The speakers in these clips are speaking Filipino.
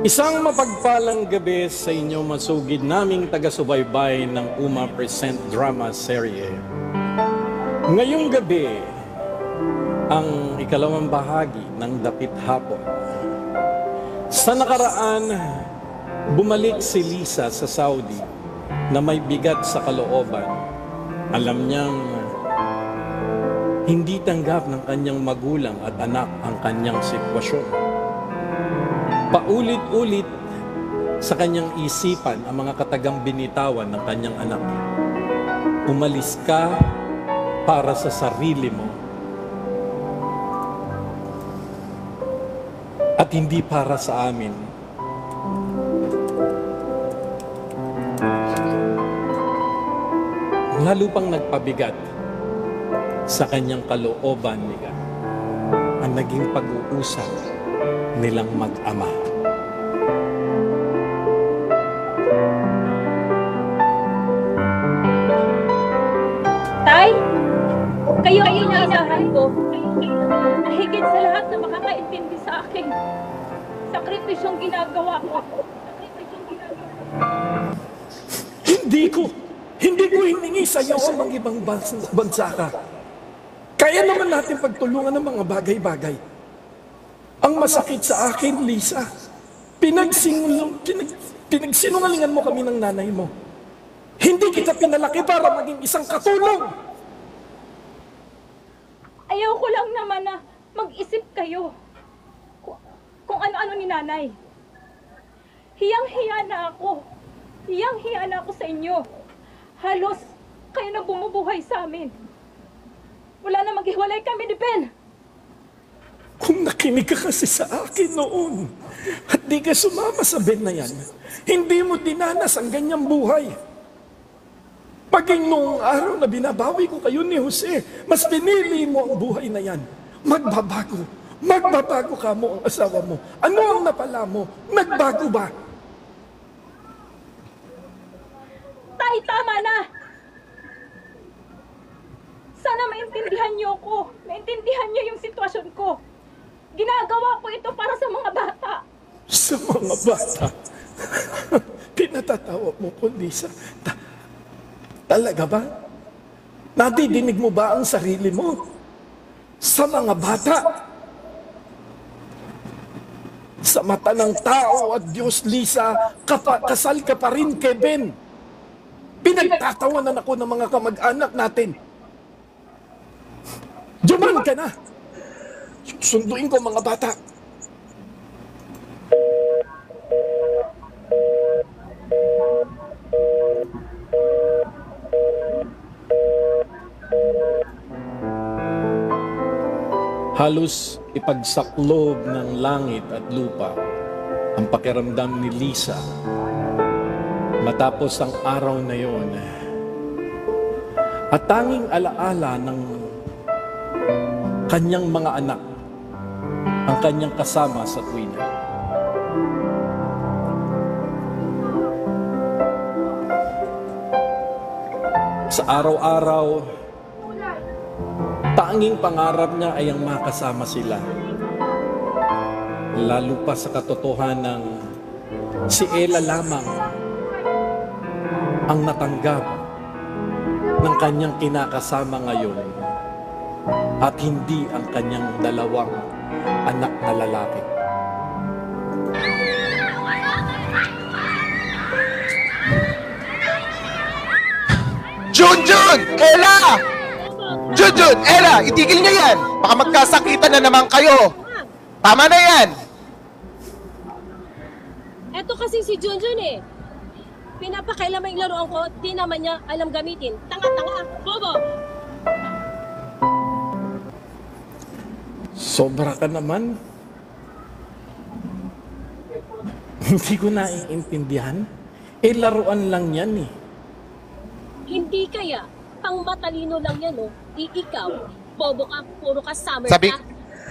Isang mapagpalang gabi sa inyo masugid naming taga-subaybay ng UMA Present Drama Serye. Ngayong gabi, ang ikalawang bahagi ng Dapit Hapon. Sa nakaraan, bumalik si Lisa sa Saudi na may bigat sa kalooban. Alam niyang hindi tanggap ng kanyang magulang at anak ang kanyang sitwasyon. Paulit-ulit sa kanyang isipan ang mga katagang binitawan ng kanyang anak. Umalis ka para sa sarili mo at hindi para sa amin. Lalo pang nagpabigat sa kanyang kalooban niya ang naging pag-uusap nilang mag-ama. Tay, kayo ay inaasahan ko na higit sa lahat na makakaintindi sa akin. Sakripisyong ginagawa ko. Hindi ko hiningi sa iyo ang mga ibang bansa ka. Kaya naman natin pagtulungan ng mga bagay-bagay. Ang masakit sa akin, Lisa, pinagsinungalingan mo kami ng nanay mo. Hindi kita pinalaki para maging isang katulong. Ayaw ko lang naman na mag-isip kayo kung ano-ano ni nanay. Hiyang-hiya na ako. Hiyang-hiya na ako sa inyo. Halos kayo na bumubuhay sa amin. Wala na maghiwalay kami ni Ben. Kung nakinig ka kasi sa akin noon at di ka sumama sa Ben na yan, hindi mo dinanas ang ganyang buhay. Paging noong araw na binabawi ko kayo ni Jose, mas pinili mo ang buhay na yan. Magbabago. Magbabago ka mo ang asawa mo. Ano ang napala mo? Nagbago ba? Tay, tama na! Sana maintindihan niyo ko. Maintindihan niyo yung sitwasyon ko. Ginagawa ko ito para sa mga bata. Sa mga bata? Pinatatawa mo ko, Lisa. Talaga ba? Nadidinig mo ba ang sarili mo? Sa mga bata? Sa mata ng tao at Diyos, Lisa, kasal ka pa rin kay Ben. Pinagtatawanan ako ng mga kamag-anak natin. Duman ka na! Sunduin ko mga bata. Halos ipagsaklob ng langit at lupa ang pakiramdam ni Lisa matapos ang araw na yon. At tanging alaala ng kanyang mga anak ang kanyang kasama sa tuwina. Sa araw-araw, tanging pangarap niya ay ang makasama sila. Lalo pa sa katotohanan si Ella lamang ang natanggap ng kanyang kinakasama ngayon at hindi ang kanyang dalawang anak na lalaki. Junjun! Ella! Junjun! Ella! Itigil niyo yan! Baka magkasakitan na naman kayo! Tama na yan! Eto kasi si Junjun eh. Pinapakailaman yung laruan ko, di naman niya alam gamitin. Tanga-tanga! Bobo! Sobra ka naman. Hindi ko naiintindihan. Laruan lang yan eh. Hindi kaya, pang matalino lang yan oh. Ikaw, bobo ka, puro ka summer Sabi... ka.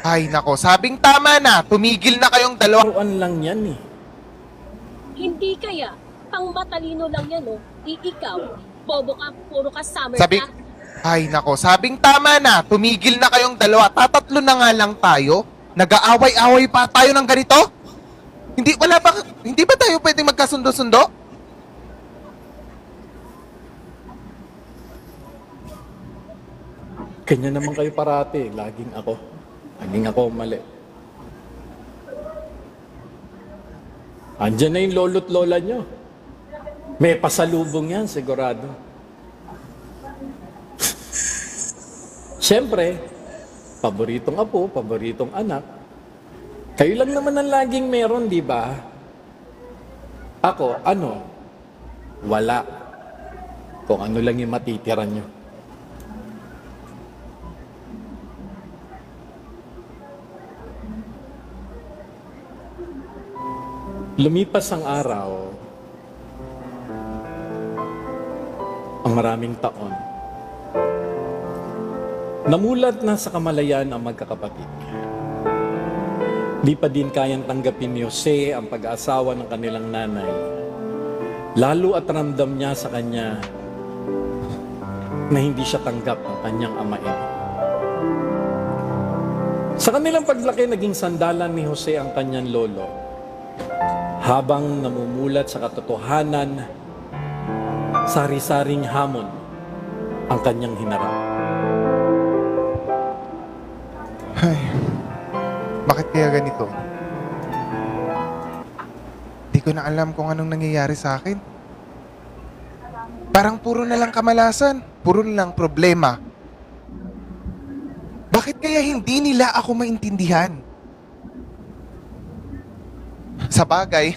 Ay nako, sabing tama na! Tumigil na kayong dalawa! Laruan lang yan eh. Hindi kaya, pang matalino lang yan oh. Ikaw, bobo ka, puro ka summer Sabi... ka. Ay nako, sabing tama na! Tumigil na kayong dalawa! Tatatlo na nga lang tayo! Nag-aaway-away pa tayo ng ganito? Hindi ba tayo pwedeng magkasundo-sundo? Kanya naman kayo parati. Laging ako mali. Andiyan na yung lolo't lola nyo. May pasalubong yan, sigurado. Siyempre, paboritong apo, paboritong anak. Kayo lang naman ang laging meron, di ba? Ako, wala. Kung ano lang yung matitira nyo. Lumipas ang araw, ang maraming taon. Namulat na sa kamalayan ang magkakapatid. Di pa din kayang tanggapin ni Jose ang pag-aasawa ng kanilang nanay. Lalo at ramdam niya sa kanya na hindi siya tanggap ng kanyang amain. Sa kanilang paglaki, naging sandalan ni Jose ang kanyang lolo. Habang namumulat sa katotohanan, sari-saring hamon ang kanyang hinarap. Ay, bakit kaya ganito? Di ko na alam kung anong nangyayari sa akin. Parang puro na lang kamalasan, puro na lang problema. Bakit kaya hindi nila ako maintindihan? Sa bagay,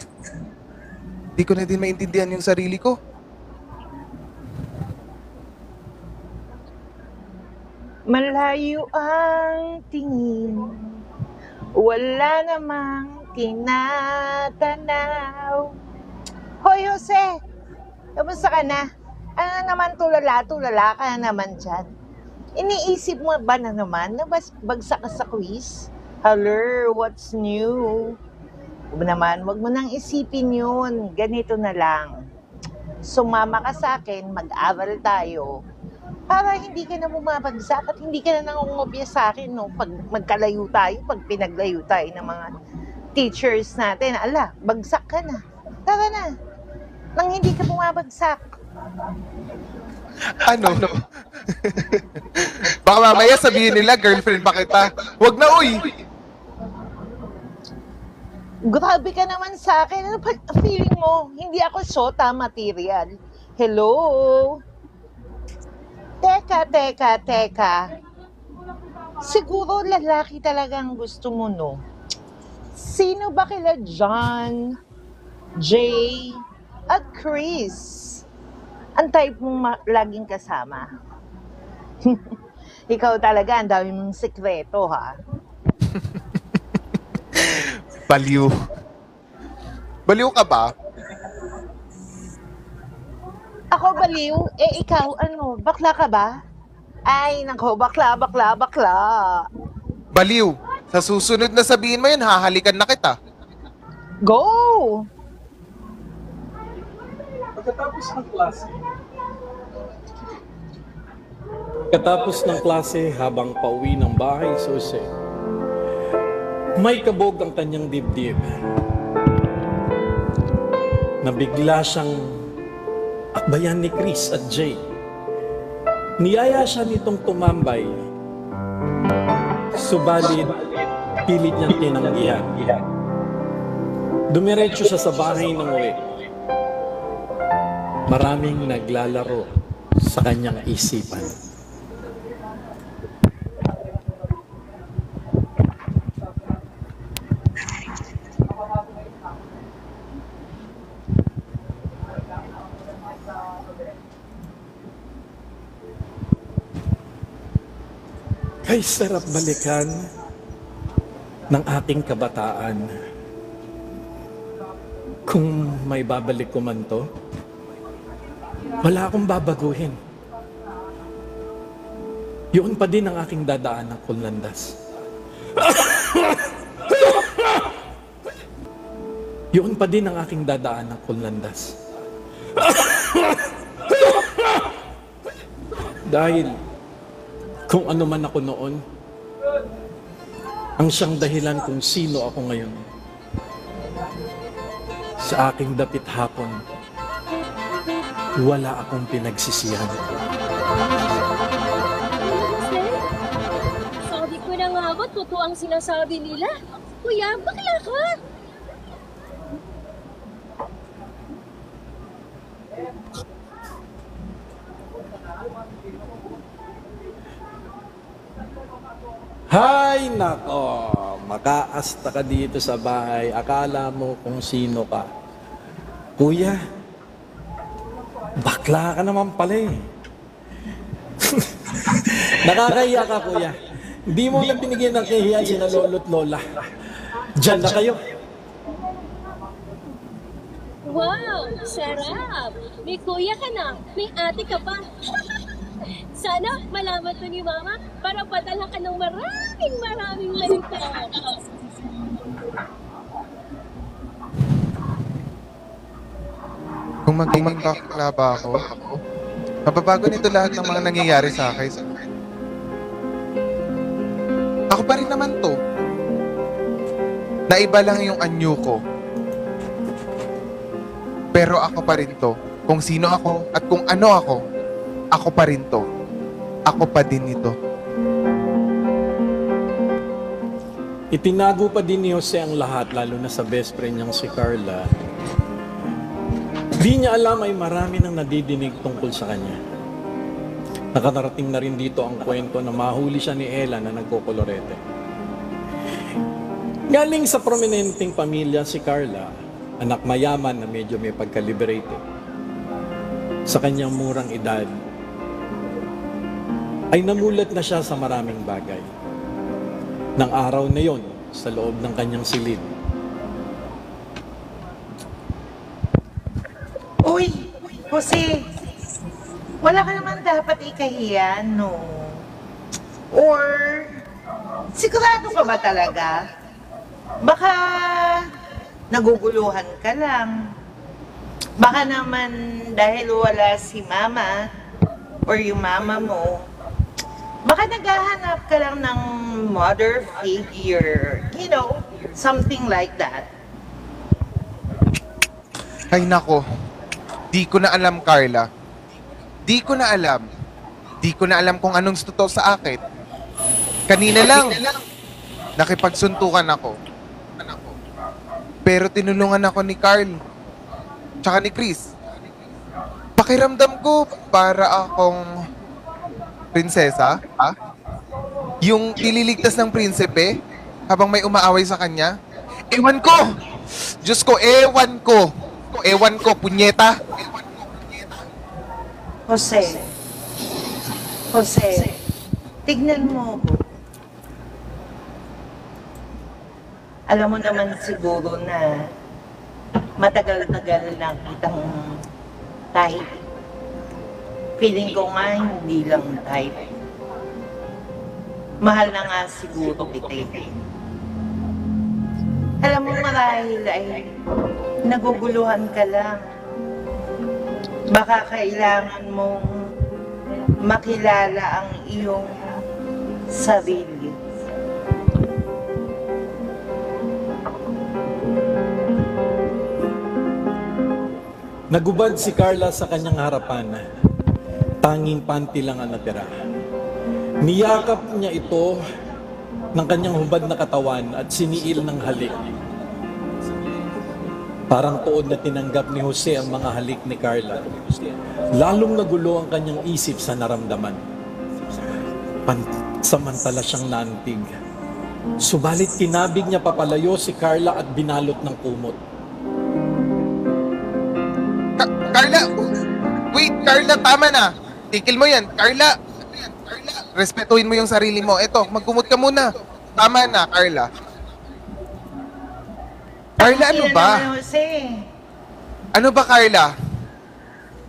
di ko na din maintindihan yung sarili ko. Malayo ang tingin, wala namang tinatanaw. Hoy, Jose! Kamusta ka na? Ano naman tulala ka na naman dyan? Iniisip mo ba na naman na bagsak ka sa quiz? Hello, what's new? Wag mo nang isipin yun. Ganito na lang. Sumama ka sa akin, mag-aral tayo. Para hindi ka na bumabagsak at hindi ka na nangungopya sa akin, no? Pag magkalayo tayo, pag pinaglayo tayo ng mga teachers natin, bagsak ka na. Tara na. Nang hindi ka bumabagsak. Ano? Baka mamaya sabihin nila, girlfriend pa kita. Wag na, uy! Grabe ka naman sa akin. Ano pa feeling mo? Hindi ako shota material. Hello? Teka. Siguro lalaki talagang gusto mo, no? Sino ba kila John, Jay, at Chris? Ang type mong laging kasama. Ikaw talaga, ang dami mong sekreto, ha? Baliw. Baliw ka ba? Ako baliw? Ikaw, bakla ka ba? Ay, nako, bakla. Baliw. Sa susunod na sabihin mo yan, hahalikan na kita. Go! Katapos ng klase, habang pauwi ng bahay si Jose, may kabog ang kanyang dibdib. Nabigla siyang akbayan ni Chris at Jay. Niyaya siya nitong tumambay, subalit pilit niyang tinanggihan. Dumiretso siya sa bahay ng uwi. Maraming naglalaro sa kanyang isipan. Ay, sarap balikan ng ating kabataan. Kung may babalik ko man to, wala akong babaguhin. Yun pa din ang aking dadaan ng kunlandas. Yun pa din ang aking dadaan ng kunlandas. Dahil kung ano man ako noon, ang siyang dahilan kung sino ako ngayon. Sa aking dapit hapon, wala akong pinagsisihan. Sabi ko na nga ba, totoo ang sinasabi nila. Kuya, bakla ka. Hay nako, makaasta ka dito sa bahay. Akala mo kung sino ka. Kuya, bakla ka naman pala eh. Nakakahiya ka, kuya. Hindi mo na binigyan ng kahiyan sina lolo't lola. Diyan na kayo. Wow, sarap. May kuya ka na, may ate ka pa. Sana malaman to ni Mama para padala ka ng maraming malita. Kung magiging bakla ba ako, mababago nito lahat ng mga nangyayari sa akin. Ako pa rin naman to. Naiba lang yung anyo ko. Pero ako pa rin to. Kung sino ako at kung ano ako pa rin to. Ako pa din ito. Itinago pa din ni Jose ang lahat, lalo na sa best friend niyang si Carla. Di niya alam ay marami nang nadidinig tungkol sa kanya. Nakatarating na rin dito ang kwento na mahuli siya ni Ella na nagkukolorete. Galing sa prominenteng pamilya si Carla, anak mayaman na medyo may pagka-liberated. Sa kanyang murang edad, ay namulat na siya sa maraming bagay. Nang araw na yon, sa loob ng kanyang silid, Uy, Jose, wala ka naman dapat ikahiya, no? Or, sigurado ka ba talaga? Baka naguguluhan ka lang. Baka naman dahil wala si mama or yung mama mo, baka naghahanap ka lang ng mother figure. You know, something like that. Ay nako, di ko na alam, Carla. Di ko na alam. Di ko na alam kung anong totoo sa akin. Kanina lang, nakipagsuntukan ako. Pero tinulungan ako ni Carl, tsaka ni Chris. Pakiramdam ko para akong prinsesa, ha? Yung ililigtas ng prinsipe habang may umaaway sa kanya. Ewan ko! Diyos ko, ewan ko! Ewan ko, punyeta! Jose, tignan mo ako. Alam mo naman siguro na matagal-tagal na kitang type. Feeling ko nga hindi lang type. Mahal na nga siguro kita. Alam mo marahil ay naguguluhan ka lang. Baka kailangan mong makilala ang iyong sarili. nagubad si Carla sa kanyang harapan. Tanging panty lang ang natira. Niyakap niya ito ng kanyang hubad na katawan at siniil ng halik. Parang tuod na tinanggap ni Jose ang mga halik ni Carla. Lalong nagulo ang kanyang isip sa naramdaman. Samantala siyang naantig. Subalit kinabig niya papalayo si Carla at binalot ng kumot. Carla! Wait, Carla, tama na. Tigil mo yan. Carla! Respetuhin mo yung sarili mo. Eto, magkumot ka muna. Tama na, Carla. Carla, ano ba? Ano ba, Carla?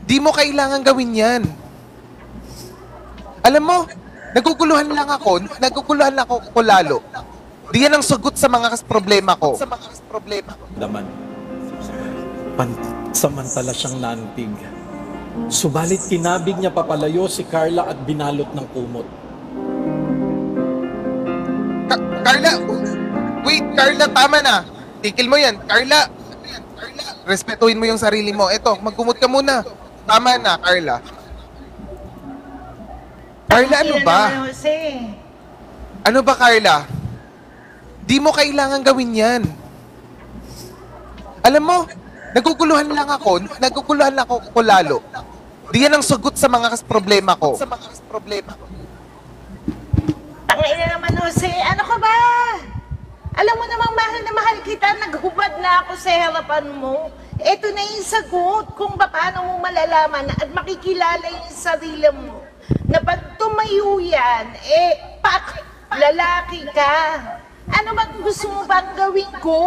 Di mo kailangan gawin yan. Alam mo, naguguluhan lang ako lalo. Di yan ang sagot sa mga problema ko. Daman. Samantala siyang naantig. Subalit kinabig niya papalayo si Carla at binalot ng kumot. Carla! Wait, Carla, tama na. Tigil mo yan. Carla, respetuhin mo yung sarili mo. Eto, magkumot ka muna. Tama na, Carla. Carla, ano Tangina ba? naman, Jose. Ano ba, Carla? Di mo kailangan gawin yan. Alam mo, naguguluhan lang ako lalo. Di yan ang sagot sa mga problema ko. Tangina naman, Jose. Ano ka ba? Alam mo namang mahal na mahal kita. Naghubad na ako sa harapan mo. Ito na yung sagot kung paano mo malalaman at makikilala yung sarili mo. Na pag tumayo yan, lalaki ka. Ano ba gusto mo bang gawin ko?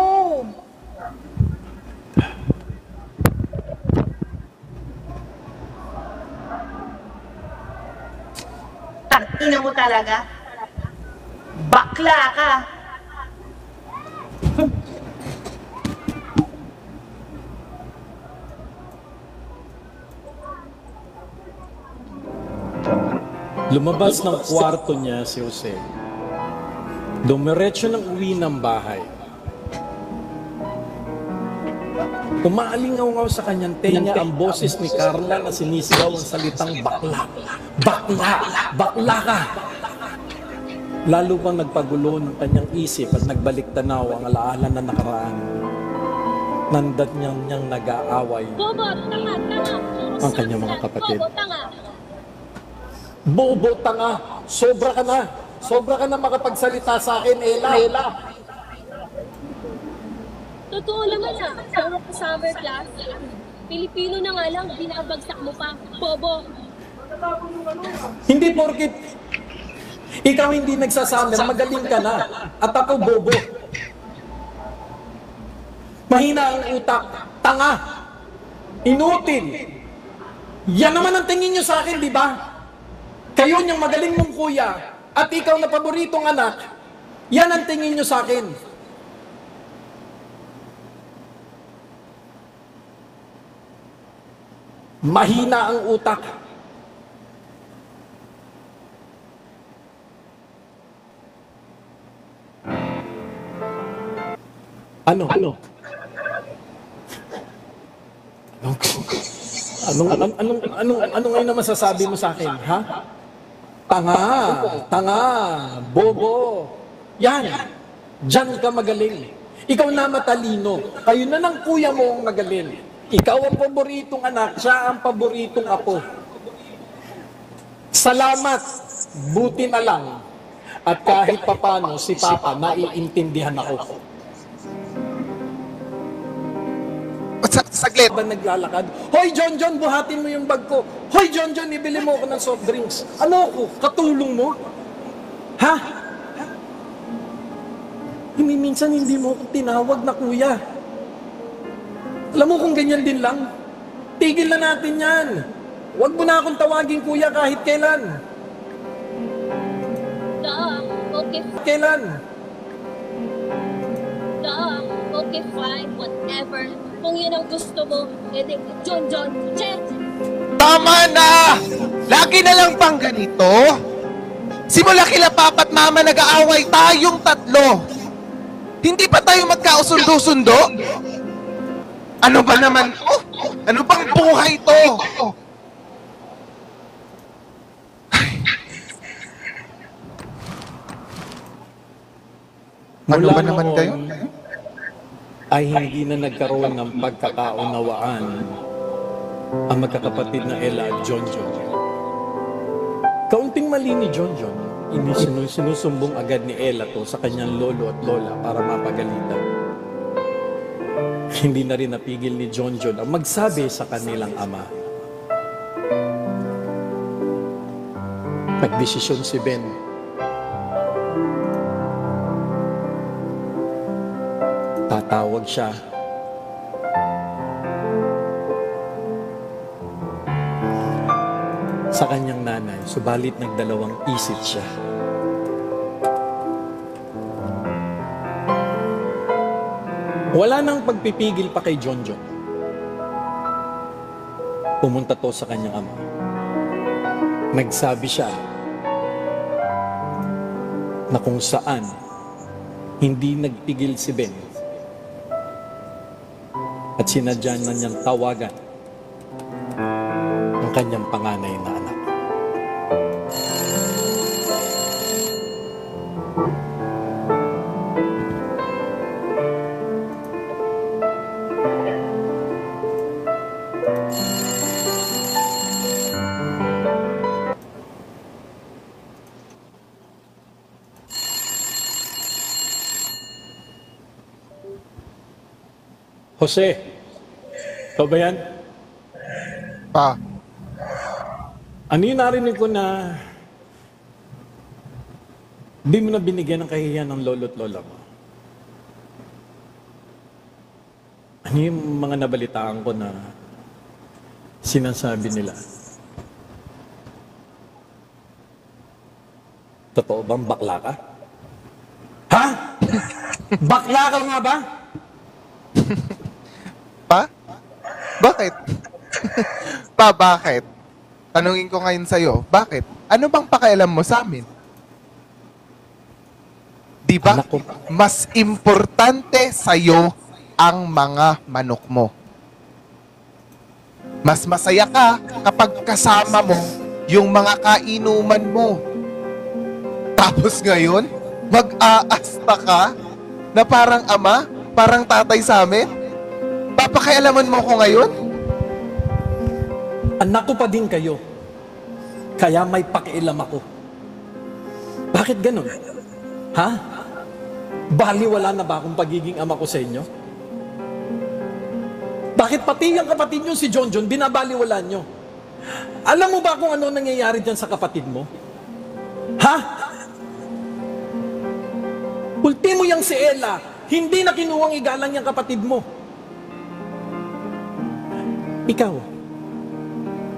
Tangina mo talaga. Bakla ka. Lumabas ng kwarto niya si Jose. Dumiretso ng uwi ng bahay. Umaalingaw sa kanyang tenga ang boses ni Carla na sinisigaw ang salitang bakla. Bakla! Bakla ka! Lalo pang nagpagulo ng kanyang isip at nagbalik tanaw ang alaala na nakaraan. Nandat niyang nag-aaway Bobo, tanga. ang kanyang mga kapatid. Bobo, tanga. Bobo, tanga! Sobra ka na! Sobra ka na makapagsalita sa akin, Ella! Totoo naman puro ka summer class. Pilipino na nga lang, binabagsak mo pa. Bobo. Hindi porkit ikaw hindi nagsasummer, magaling ka na. At ako, bobo. Mahina ang utak. Tanga. Inutil. Yan naman ang tingin nyo sa akin, di ba? Kayo niyang magaling mong kuya at ikaw na paboritong anak, yan ang tingin nyo sa akin. Mahina ang utak. Ano? Ano ngayon na masasabi mo sa akin, ha? Tanga, bobo. Yan. Diyan ka magaling. Ikaw na matalino. Kayo na ng kuya mo ang magaling. Ikaw ang paboritong anak, siya ang paboritong apo. Salamat. Buti na lang. At kahit papano si Papa naiintindihan ako. Saglit. Ba naglalakad? Hoy, John, buhatin mo yung bag ko. Hoy, John, ibili mo ako ng soft drinks. Ano ako? Katulong mo? Ha? Minsan hindi mo ako tinawag na kuya. Alam mo kung ganyan din lang, tigil na natin yan. Huwag mo na akong tawagin kuya kahit kailan. Okay. Kailan? Okay, fine, whatever. Kung yun ang gusto mo, edi, John, check! Tama na! Lagi na lang pang ganito. Simula kila Papa at Mama nag-aaway tayong tatlo. Hindi pa tayo magkausundo-sundo? Ano ba naman to? Ano bang buhay to? Ano ba naman kayo? Ay hindi na nagkaroon ng pagkakaunawaan ang magkakapatid na Ella at John. Kaunting mali ni John, sinusumbong agad ni Ella to sa kanyang lolo at lola para mapagalitan. Hindi na rin napigil ni John ang magsabi sa kanilang ama. Nagdesisyon si Ben. Tatawag siya. Sa kanyang nanay, subalit nagdalawang isip siya. Wala nang pagpipigil pa kay John. Pumunta to sa kanyang ama. Nagsabi siya na kung saan hindi nagpigil si Ben at sinadya na niyang tawagan ang kanyang panganay na anak. Jose, ikaw ba yan? Pa, Ano yung narinig ko na di mo na binigyan ng kahihiyan ng lolo't lola mo? Ano yung mga nabalitaan ko na sinasabi nila? Totoo bang bakla ka? Ha? Bakla ka nga ba? pa? Bakit? Pa, bakit? Tanungin ko ngayon sa'yo, bakit? Ano bang pakialam mo sa amin? Di ba? Anak ko. Mas importante sa'yo ang mga manok mo. Mas masaya ka kapag kasama mo yung mga kainuman mo. Tapos ngayon, mag-aasta ka na parang ama, parang tatay sa amin? Papakialaman mo ko ngayon? Anak ko pa din kayo. Kaya may pakialam ako. Bakit ganun? Ha? Baliwala na ba akong pagiging ama ko sa inyo? Bakit pati yung kapatid nyo si John binabaliwala nyo? Alam mo ba kung ano nangyayari dyan sa kapatid mo? Ha? Ultimo yung si Ella, hindi na kinuwang igalang yung kapatid mo. Ikaw,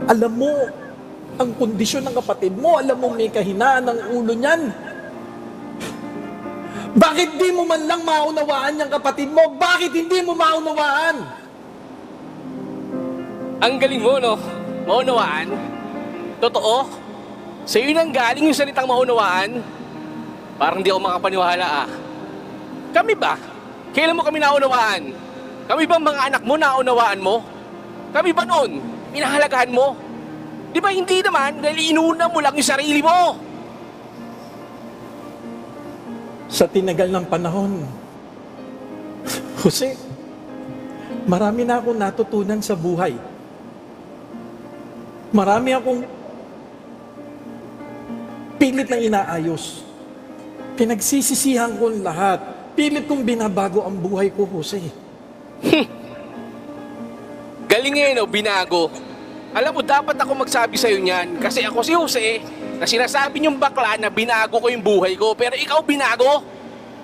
alam mo ang kondisyon ng kapatid mo, alam mo may kahinaan ng ulo niyan. Bakit di mo man lang maunawaan yung kapatid mo? Bakit hindi mo maunawaan? Ang galing mo, no? Maunawaan? Totoo? Sa'yo nang galing yung salitang maunawaan? Parang di ako makapaniwala, ah. Kami ba? Kailan mo kami naunawaan? Kami ba mga anak mo naunawaan mo? Kami ba noon? Pinahalagahan mo? Di ba hindi naman dahil inuna mo lang yung sarili mo? Sa tinagal ng panahon, Jose, marami na akong natutunan sa buhay. Marami akong pilit na inaayos. Pinagsisisihan ko ang lahat. Pilit kong binabago ang buhay ko, Jose. Galing ngayon, no? Binago. Alam mo, dapat ako magsabi sa'yo niyan. Kasi ako si Jose, na sinasabi niyong bakla na binago ko yung buhay ko. Pero ikaw binago.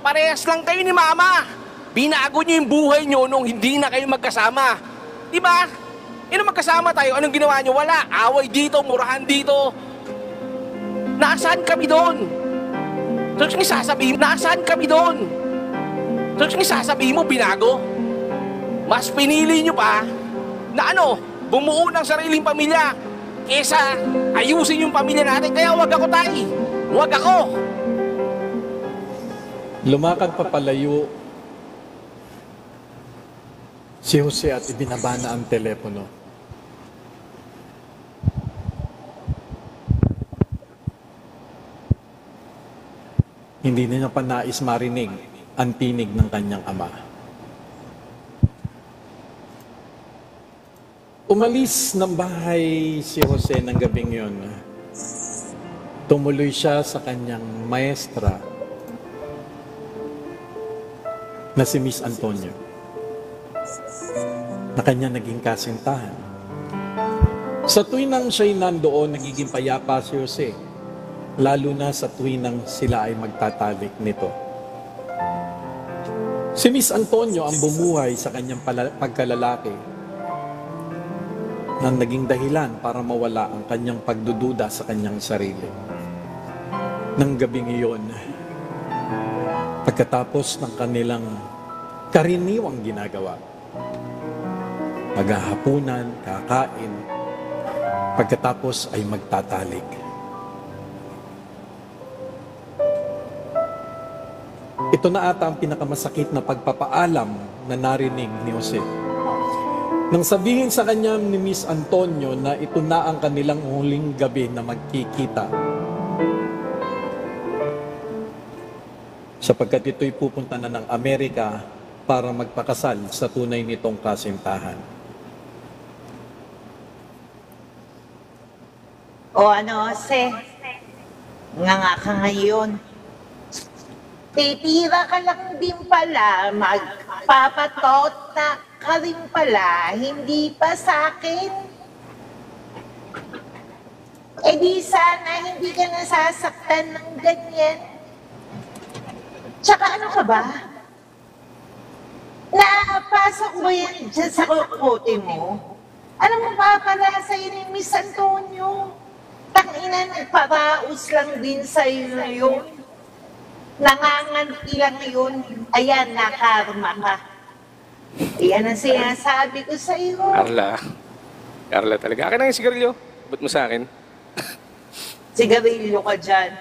Parehas lang kayo ni Mama. Binago niyo yung buhay niyo nung hindi na kayo magkasama. Diba? Nung magkasama tayo, anong ginawa niyo? Wala. Away dito, murahan dito. Nasaan kami doon? Tapos yung sasabihin, nasaan kami doon? Tapos yung sasabihin mo, binago? Mas pinili niyo pa na bumuo ng sariling pamilya kesa ayusin yung pamilya natin. Kaya wag ako, tay. Wag ako. Lumakad pa palayo si Jose at ibinaba na ang telepono. Hindi na niya pa nais marinig ang tinig ng kanyang ama. Umalis ng bahay si Jose ng gabing yun. Tumuloy siya sa kanyang maestra na si Miss Antonio, na kanya naging kasintahan. Sa tuwinang siya'y nandoon, nagiging payapa si Jose, lalo na sa tuwinang sila ay magtatalik nito. Si Miss Antonio ang bumuhay sa kanyang pagkalalaki na naging dahilan para mawala ang kanyang pagdududa sa kanyang sarili. Nang gabing iyon, pagkatapos ng kanilang karaniwang ginagawa, maghahapunan, kakain, pagkatapos ay magtatalik. Ito na ata ang pinakamasakit na pagpapaalam na narinig ni Jose Nang sabihin sa kanya ni Miss Antonio na ito na ang kanilang huling gabi na magkikita, sapagkat ito'y pupunta na ng Amerika para magpakasal sa tunay nitong kasintahan. O ano, Jose? Nga ka ngayon. Titira ka lang din pala, magpapatot na ka rin pala, hindi pa sa akin. E di sana hindi ka nasasaktan ng ganyan. Tsaka ano ka ba? Napasok mo yan dyan sa kukote mo? Alam mo ba pala sa'yo ni Miss Antonio? Tangina, nagparaos lang din sa'yo yun. Nanganganti lang yun. Ayan, nakarma ka. Iyan ang sinasabi ko sa'yo. Carla talaga. Akin na yung sigarilyo. Ba't mo sa akin? Sigarilyo ka dyan.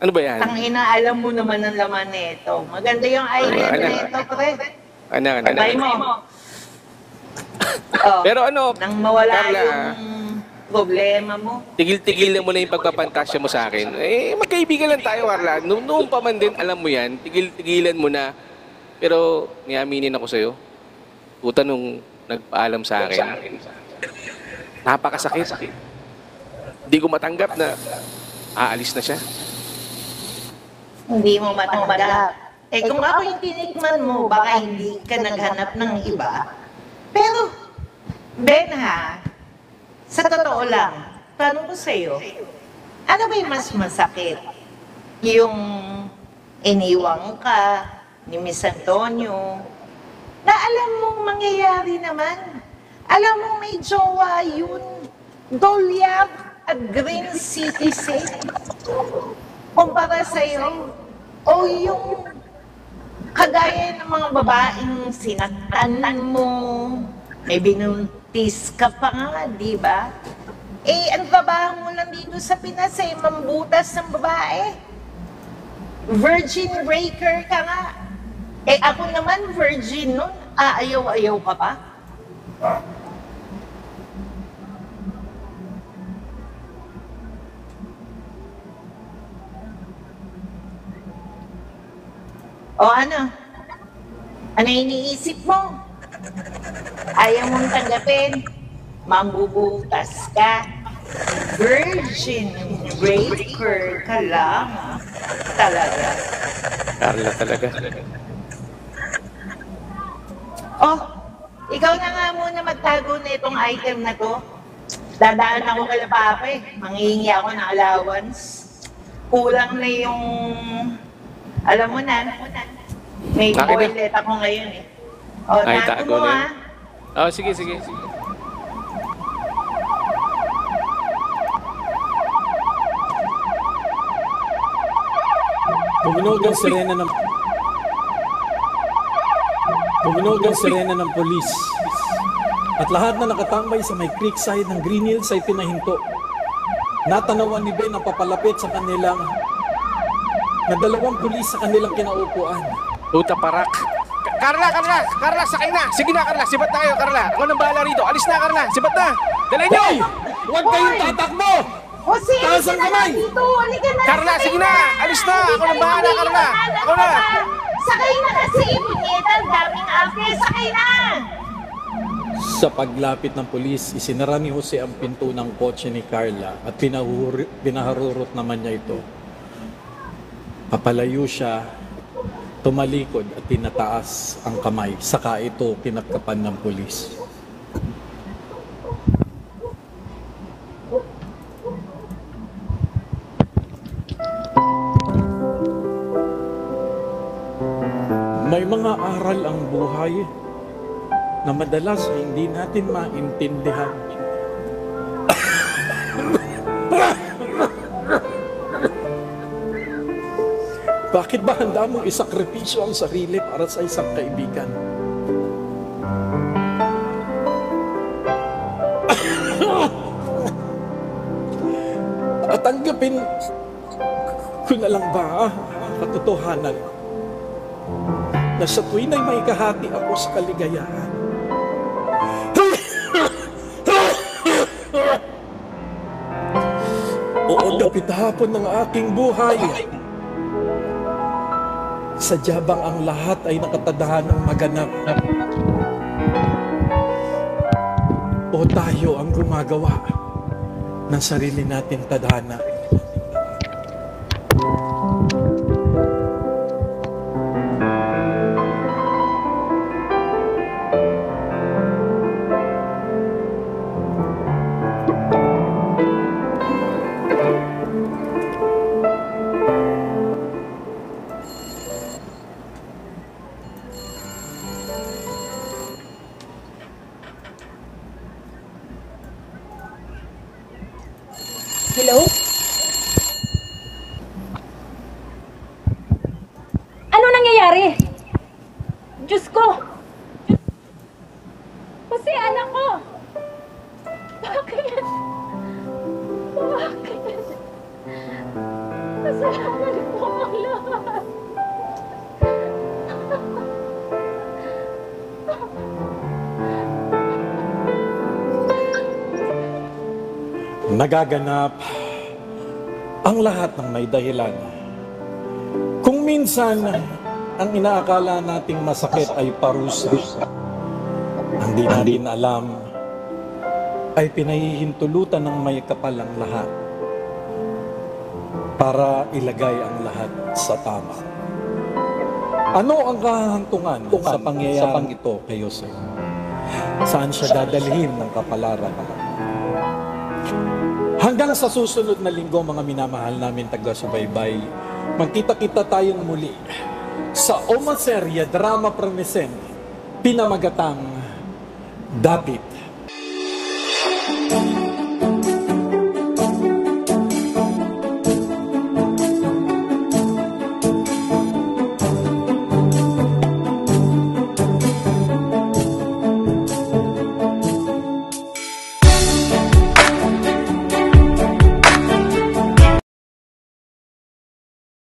Ano ba yan? Tangina, alam mo naman ang laman nito. Maganda yung item nito, pre. Ano? Patay mo. Oh, Pero ano, nang mawala Carla, yung problema mo. tigil-tigil na mo na yung pagpapantasya mo sa akin. Eh, magkaibigan lang tayo, Carla. Noon pa man din, alam mo yan, tigil-tigilan mo na. Pero, niaminin ako sa'yo. Puta nung nagpaalam sa akin. Napakasakit. Hindi ko matanggap na aalis na siya. Hindi mo matanggap. Eh kung ako yung tinikman mo, baka hindi ka naghanap ng iba. Pero, Ben ha, sa totoo lang, tanong ko sa'yo, ano ba yung mas masakit? Yung iniwang ka ni Miss Antonio, na alam mong mangyayari naman. Alam mong may jowa yun. Dolyar at green citizen. Kumpara sa'yo, o yung kagaya ng mga babaeng sinaktan mo, may binuntis ka pa nga, di ba? Eh, ang trabaho mo lang dito sa Pinas eh, mambutas ng babae. Virgin breaker ka nga. Eh, ako naman virgin nun. Ayaw-ayaw ka pa? O ano? Ano iniisip mo? Ayaw mong tanggapin? Mambubutas ka? Virgin breaker ka lang? Talaga? Carla talaga. Oh, ikaw na nga muna magtago na itong item na to. Dadaan ako kay Papa eh. Manghihingi ako ng allowance. Kulang na yung... Alam mo na, may Bakit na? toilet ako ngayon eh. O, Ay, tago tago mo na ah. yun. Oh, sige. Tumunog ang sirena ng polis. At lahat na nakatambay sa may creekside ng Green Hills ay pinahinto. Natanawan ni Ben ang papalapit sa kanilang na dalawang pulis sa kanilang kinaupuan. Puta parak. Carla, sakay na. Sige na, Carla, sibat tayo, Carla. Ako nang bahala rito. Alis na, Carla, sibat na. Dalay niyo! Hoy! Huwag kayong tatakbo! Jose, Taas ang kamay! dito. Halika na. Carla, sakay sige na. Alis na. Ako nang bahala, Carla. Ako na. Sakay na kasi, punyeta. Ang daming ate. Sakay na. Sa paglapit ng pulis, isinara ni Jose ang pinto ng kotse ni Carla at pinaharurot naman niya ito. Papalayo siya, tumalikod at tinataas ang kamay. Saka ito kinakapan ng pulis. May mga aral ang buhay na madalas hindi natin maintindihan. Bakit ba handa mong isakripisyo ang sarili para sa isang kaibigan? At tanggapin ko na lang ba ang katotohanan na sa tuwin ay may kahati ako sa kaligayahan? Oo, dapit hapon ng aking buhay. Sadya bang ang lahat ay nakatadahanang maganap? O tayo ang gumagawa ng sarili nating tadhana? Hello? Ano nangyayari? Diyos ko! Kasi anak ko! Bakit? Bakit? Kasalanan ko ang lahat. Nagaganap ang lahat ng may dahilan. Kung minsan ang inaakala nating masakit ay parusa, ang di natin alam ay pinahihintulutan ng may kapal ang lahat para ilagay ang lahat sa tama. Ano ang kahantungan sa pangyayaring ito kay Jose? Saan siya dadalhin ng kapalaran? Hanggang sa susunod na linggo, mga minamahal namin taga-subaybay, magkita-kita tayong muli sa Oma Serye Drama Present, pinamagatang Dapit